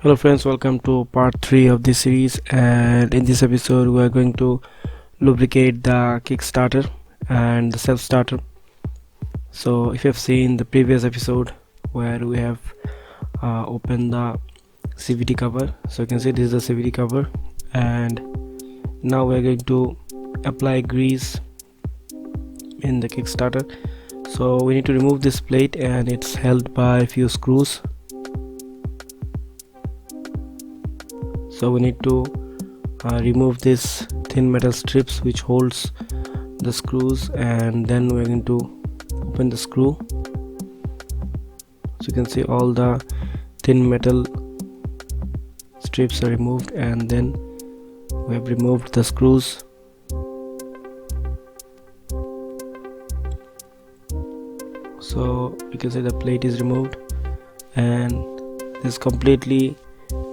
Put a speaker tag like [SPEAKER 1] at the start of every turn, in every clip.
[SPEAKER 1] Hello friends, welcome to part 3 of this series, and in this episode we are going to lubricate the Kickstarter and the self starter. So if you have seen the previous episode where we have opened the CVT cover, so you can see this is the CVT cover, and now we are going to apply grease in the Kickstarter. So we need to remove this plate, and it's held by a few screws. So we need to remove this thin metal strips which holds the screws, and then we're going to open the screw. So you can see all the thin metal strips are removed, and then we have removed the screws. So you can see the plate is removed, and this is completely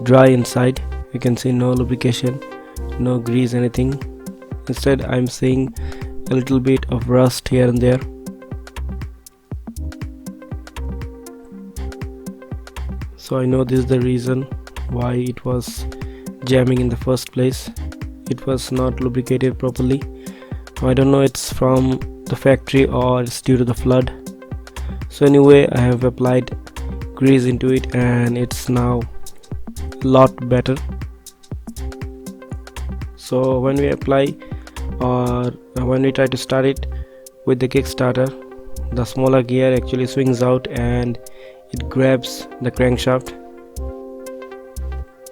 [SPEAKER 1] dry inside. You can see no lubrication, no grease, anything. Instead I'm seeing a little bit of rust here and there. So I know this is the reason why it was jamming in the first place. It was not lubricated properly. I don't know, it's from the factory or it's due to the flood. So anyway, I have applied grease into it, and it's now a lot better. So when we apply or when we try to start it with the Kickstarter, the smaller gear actually swings out and it grabs the crankshaft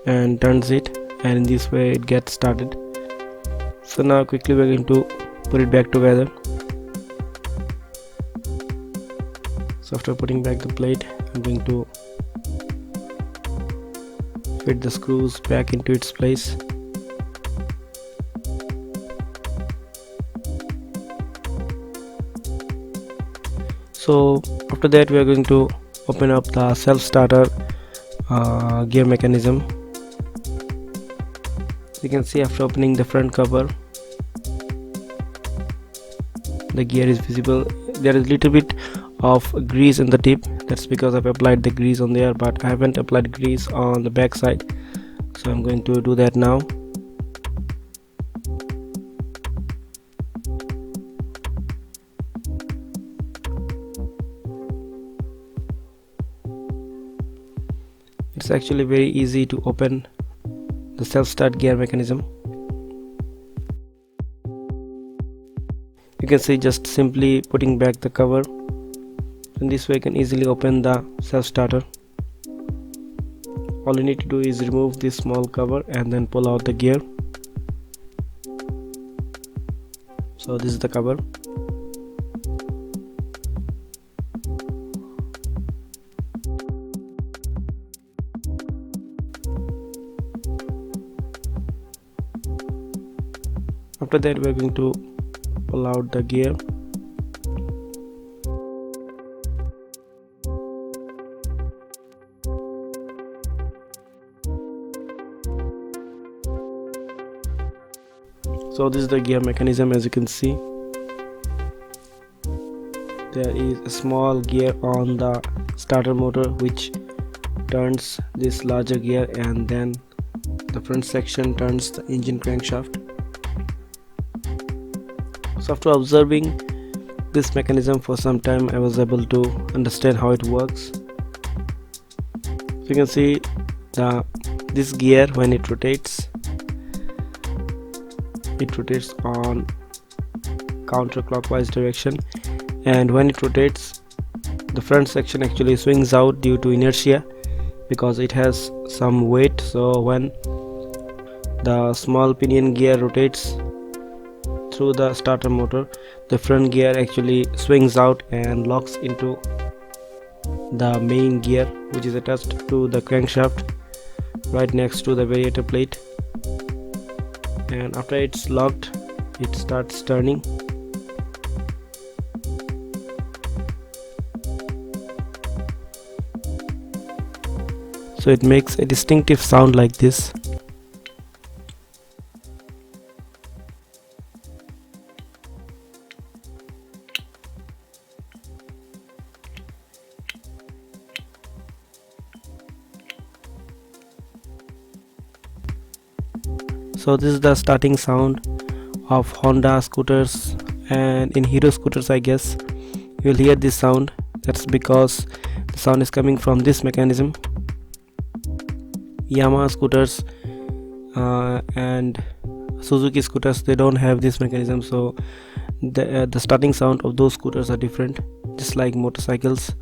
[SPEAKER 1] and turns it, and in this way it gets started. So now quickly we're going to put it back together. So after putting back the plate, I'm going to fit the screws back into its place. So after that we are going to open up the self-starter gear mechanism. You can see after opening the front cover, the gear is visible. There is a little bit of grease in the tip. That's because I've applied the grease on there, but I haven't applied grease on the back side. So I'm going to do that now. It's actually very easy to open the self-start gear mechanism. You can see just simply putting back the cover, and this way you can easily open the self-starter. All you need to do is remove this small cover and then pull out the gear. So this is the cover. After that we are going to pull out the gear. So this is the gear mechanism. As you can see, there is a small gear on the starter motor which turns this larger gear, and then the front section turns the engine crankshaft. So after observing this mechanism for some time, I was able to understand how it works. So you can see this gear, when it rotates on counterclockwise direction, and when it rotates, the front section actually swings out due to inertia because it has some weight. So when the small pinion gear rotates through the starter motor, the front gear actually swings out and locks into the main gear, which is attached to the crankshaft right next to the variator plate. And after it's locked, it starts turning. So it makes a distinctive sound like this. So this is the starting sound of Honda scooters, and in Hero scooters I guess you'll hear this sound. That's because the sound is coming from this mechanism. Yamaha scooters and Suzuki scooters, they don't have this mechanism, so the starting sound of those scooters are different, just like motorcycles.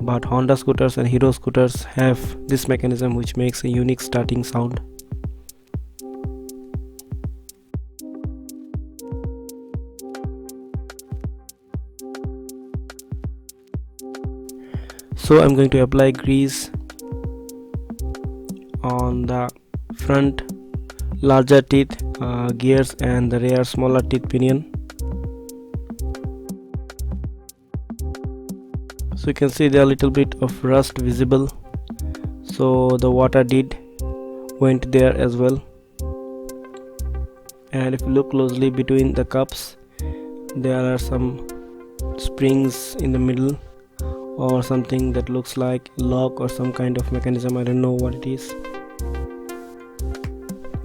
[SPEAKER 1] But Honda scooters and Hero scooters have this mechanism, which makes a unique starting sound. So I'm going to apply grease on the front larger teeth gears and the rear smaller teeth pinion. So you can see there are a little bit of rust visible, so the water went there as well. And if you look closely between the cups, there are some springs in the middle, or something that looks like a lock or some kind of mechanism. I don't know what it is,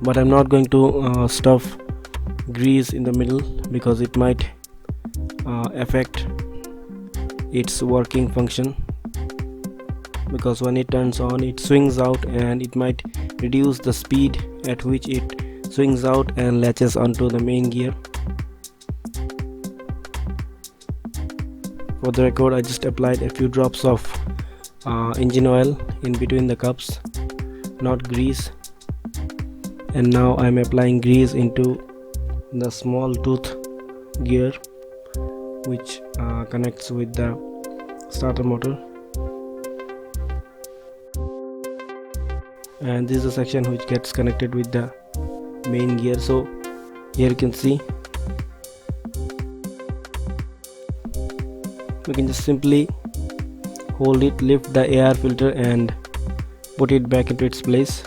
[SPEAKER 1] but I'm not going to stuff grease in the middle because it might affect its working function, because when it turns on it swings out and it might reduce the speed at which it swings out and latches onto the main gear. For the record, I just applied a few drops of engine oil in between the cups, not grease. And now I'm applying grease into the small tooth gear, which connects with the starter motor. And this is a section which gets connected with the main gear. So here you can see we can just simply hold it, lift the air filter and put it back into its place.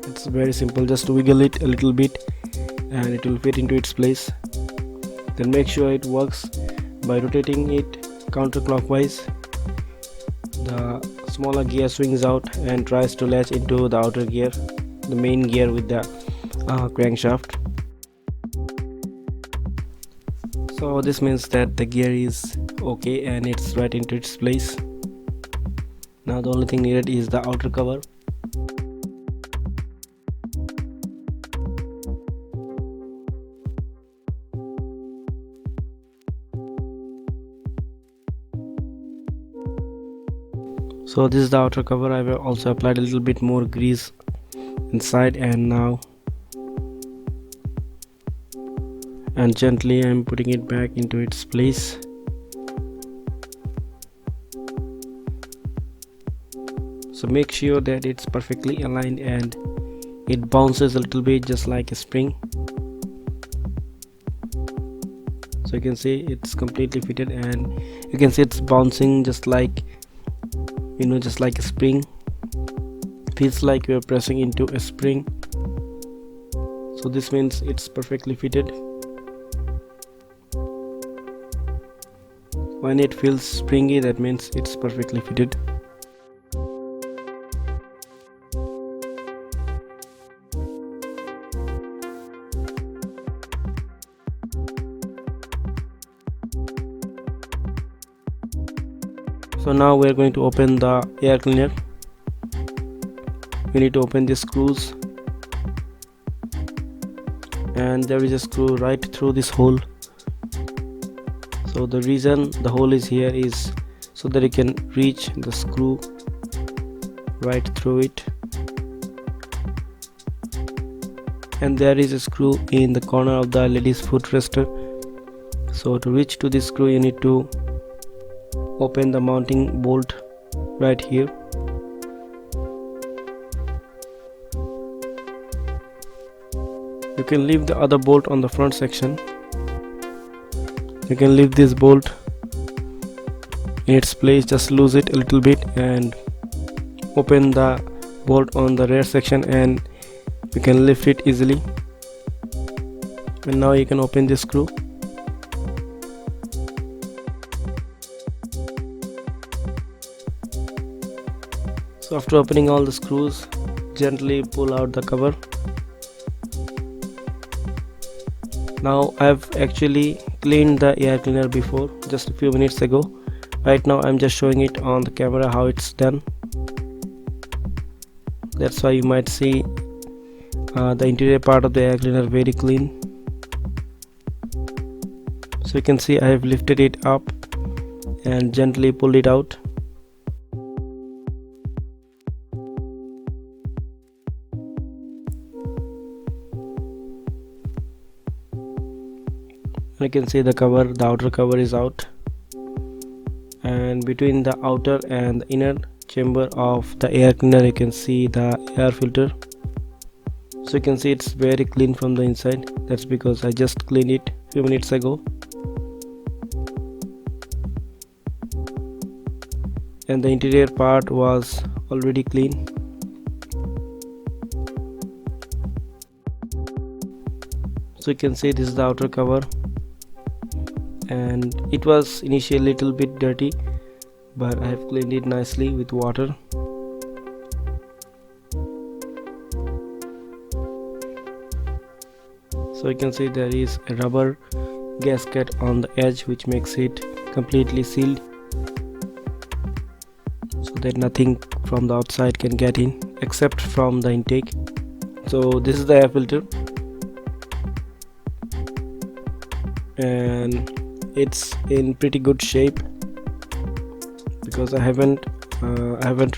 [SPEAKER 1] It's very simple, just wiggle it a little bit and it will fit into its place. Then make sure it works by rotating it counterclockwise. The smaller gear swings out and tries to latch into the outer gear, the main gear with the crankshaft. So this means that the gear is okay and it's right into its place. Now the only thing needed is the outer cover. So this is the outer cover. I have also applied a little bit more grease inside, and now gently I'm putting it back into its place. So make sure that it's perfectly aligned and it bounces a little bit just like a spring. So you can see it's completely fitted, and you can see it's bouncing just like, just like a spring. Feels like you're pressing into a spring. So this means it's perfectly fitted. When it feels springy, that means it's perfectly fitted. So now we are going to open the air cleaner. We need to open the screws, and there is a screw right through this hole. So the reason the hole is here is so that you can reach the screw right through it. And there is a screw in the corner of the lady's footrester. So to reach to this screw, you need to open the mounting bolt right here. You can leave the other bolt on the front section. You can leave this bolt in its place, just lose it a little bit and open the bolt on the rear section, and you can lift it easily. And now you can open this screw. So after opening all the screws, gently pull out the cover. Now I've actually cleaned the air cleaner before, just a few minutes ago. Right now I'm just showing it on the camera how it's done. That's why you might see the interior part of the air cleaner very clean. So you can see I have lifted it up and gently pulled it out. You can see the cover, the outer cover is out, and between the outer and the inner chamber of the air cleaner you can see the air filter. So you can see it's very clean from the inside. That's because I just cleaned it a few minutes ago. And the interior part was already clean. So you can see this is the outer cover, and it was initially a little bit dirty, but I have cleaned it nicely with water. So you can see there is a rubber gasket on the edge which makes it completely sealed, so that nothing from the outside can get in except from the intake. So this is the air filter, and it's in pretty good shape because I haven't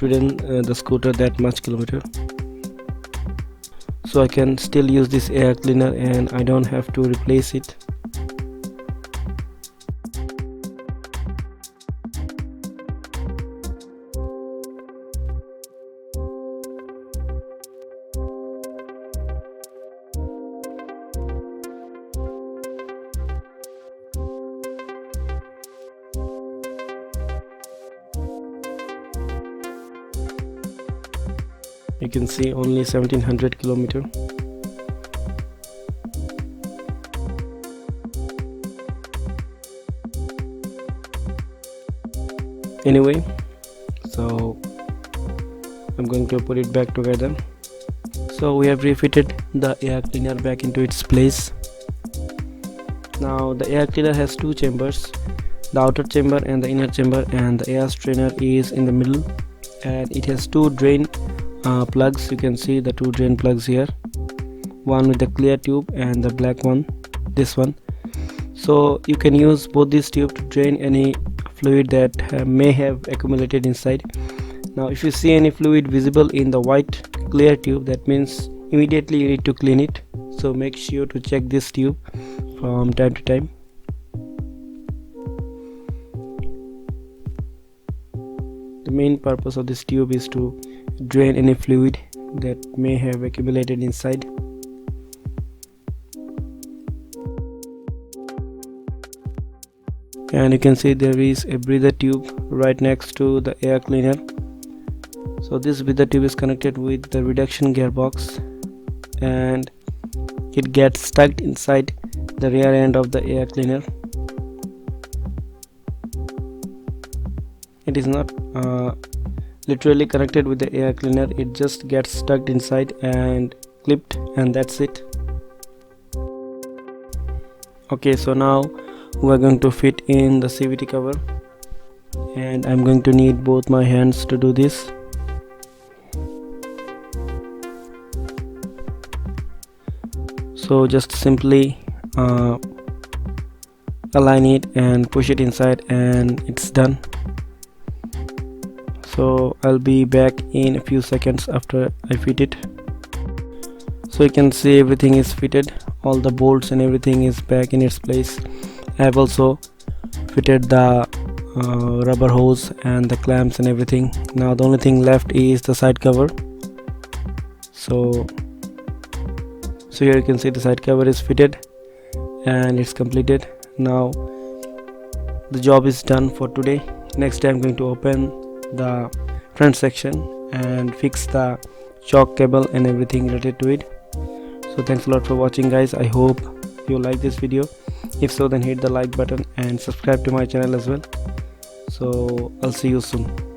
[SPEAKER 1] ridden the scooter that much kilometer, so I can still use this air cleaner and I don't have to replace it. You can see only 1700 kilometer. Anyway, so I'm going to put it back together. So we have refitted the air cleaner back into its place. Now the air cleaner has two chambers, the outer chamber and the inner chamber, and the air strainer is in the middle, and it has two drain plugs. You can see the two drain plugs here, one with the clear tube and the black one, this one. So you can use both these tubes to drain any fluid that may have accumulated inside. Now if you see any fluid visible in the white clear tube, that means immediately you need to clean it. So make sure to check this tube from time to time. The main purpose of this tube is to drain any fluid that may have accumulated inside. And you can see there is a breather tube right next to the air cleaner. So this breather tube is connected with the reduction gearbox, and it gets stuck inside the rear end of the air cleaner. It is not literally connected with the air cleaner, it just gets stuck inside and clipped, and that's it. Okay, so now we are going to fit in the CVT cover, and I'm going to need both my hands to do this. So just simply align it and push it inside, and it's done. So I'll be back in a few seconds after I fit it. So you can see everything is fitted, all the bolts and everything is back in its place. I have also fitted the rubber hose and the clamps and everything. Now the only thing left is the side cover. So here you can see the side cover is fitted and it's completed. Now the job is done for today. Next time I'm going to open the front section and fix the shock cable and everything related to it. So thanks a lot for watching, guys. I hope you like this video. If so, then hit the like button and subscribe to my channel as well. So I'll see you soon.